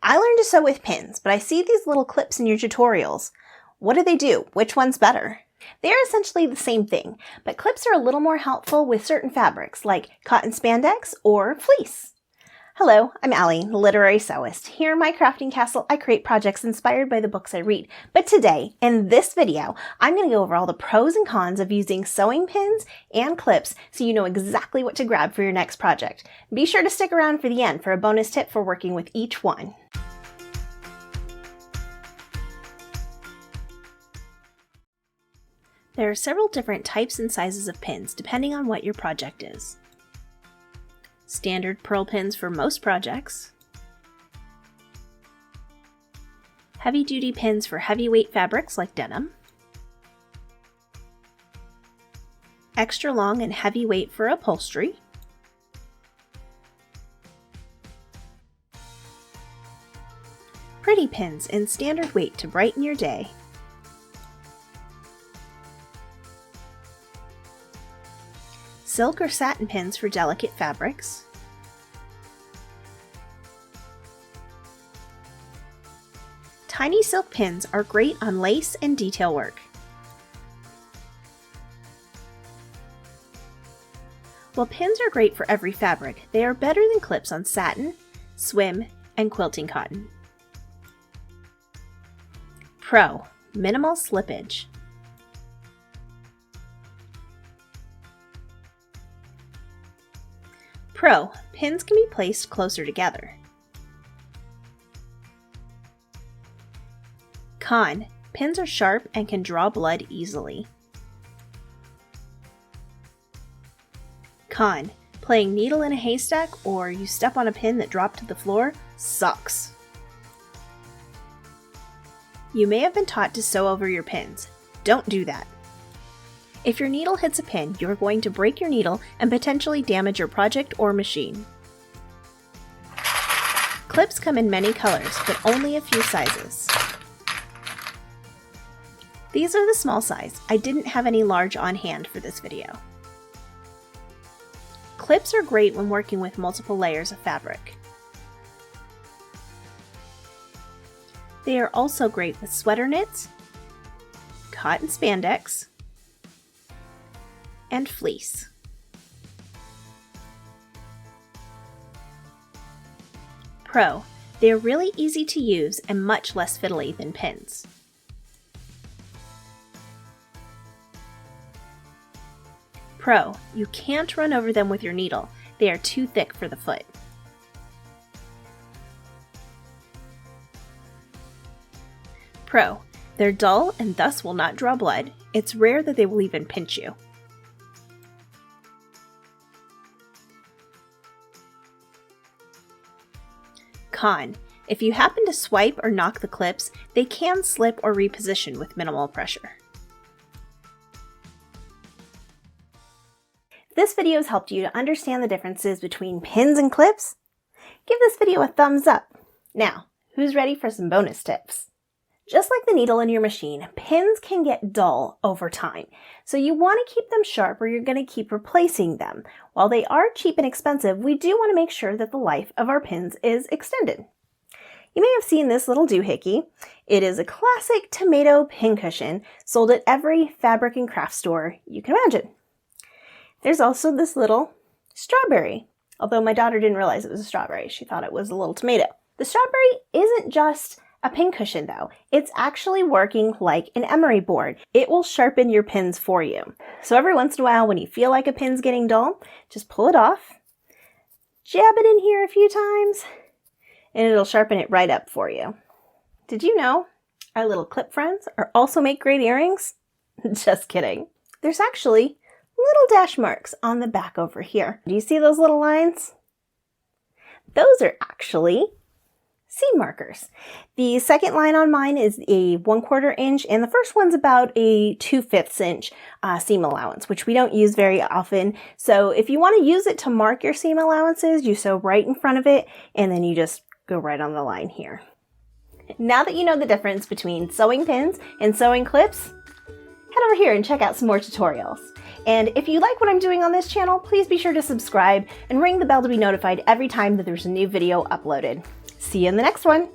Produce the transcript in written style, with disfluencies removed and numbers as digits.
I learned to sew with pins, but I see these little clips in your tutorials. What do they do? Which one's better? They are essentially the same thing, but clips are a little more helpful with certain fabrics like cotton spandex or fleece. Hello, I'm Allie, the Literary Sewist. Here in my crafting castle, I create projects inspired by the books I read. But today, in this video, I'm going to go over all the pros and cons of using sewing pins and clips so you know exactly what to grab for your next project. Be sure to stick around for the end for a bonus tip for working with each one. There are several different types and sizes of pins depending on what your project is. Standard purl pins for most projects, heavy-duty pins for heavyweight fabrics like denim, extra long and heavyweight for upholstery, pretty pins in standard weight to brighten your day, silk or satin pins for delicate fabrics, tiny silk pins are great on lace and detail work. While pins are great for every fabric, they are better than clips on satin, swim, and quilting cotton. Pro: minimal slippage. Pro: pins can be placed closer together. Con: pins are sharp and can draw blood easily. Con: playing needle in a haystack or you step on a pin that dropped to the floor sucks. You may have been taught to sew over your pins. Don't do that. If your needle hits a pin, you are going to break your needle and potentially damage your project or machine. Clips come in many colors, but only a few sizes. These are the small size. I didn't have any large on hand for this video. Clips are great when working with multiple layers of fabric. They are also great with sweater knits, cotton spandex, and fleece. Pro: they are really easy to use and much less fiddly than pins. Pro: you can't run over them with your needle. They are too thick for the foot. Pro: they're dull and thus will not draw blood. It's rare that they will even pinch you. Con: if you happen to swipe or knock the clips, they can slip or reposition with minimal pressure. If this video has helped you to understand the differences between pins and clips, give this video a thumbs up. Now, who's ready for some bonus tips? Just like the needle in your machine, pins can get dull over time, so you want to keep them sharp or you're going to keep replacing them. While they are cheap and expensive, we do want to make sure that the life of our pins is extended. You may have seen this little doohickey. It is a classic tomato pincushion sold at every fabric and craft store you can imagine. There's also this little strawberry, although my daughter didn't realize it was a strawberry. She thought it was a little tomato. The strawberry isn't just a pincushion though. It's actually working like an emery board. It will sharpen your pins for you. So every once in a while when you feel like a pin's getting dull, just pull it off, jab it in here a few times, and it'll sharpen it right up for you. Did you know our little clip friends also make great earrings? Just kidding. There's actually little dash marks on the back over here. Do you see those little lines? Those are actually seam markers. The second line on mine is a 1/4 inch and the first one's about a 2/5 inch seam allowance, which we don't use very often. So if you want to use it to mark your seam allowances, you sew right in front of it and then you just go right on the line here. Now that you know the difference between sewing pins and sewing clips, head over here and check out some more tutorials. And if you like what I'm doing on this channel, please be sure to subscribe and ring the bell to be notified every time that there's a new video uploaded. See you in the next one.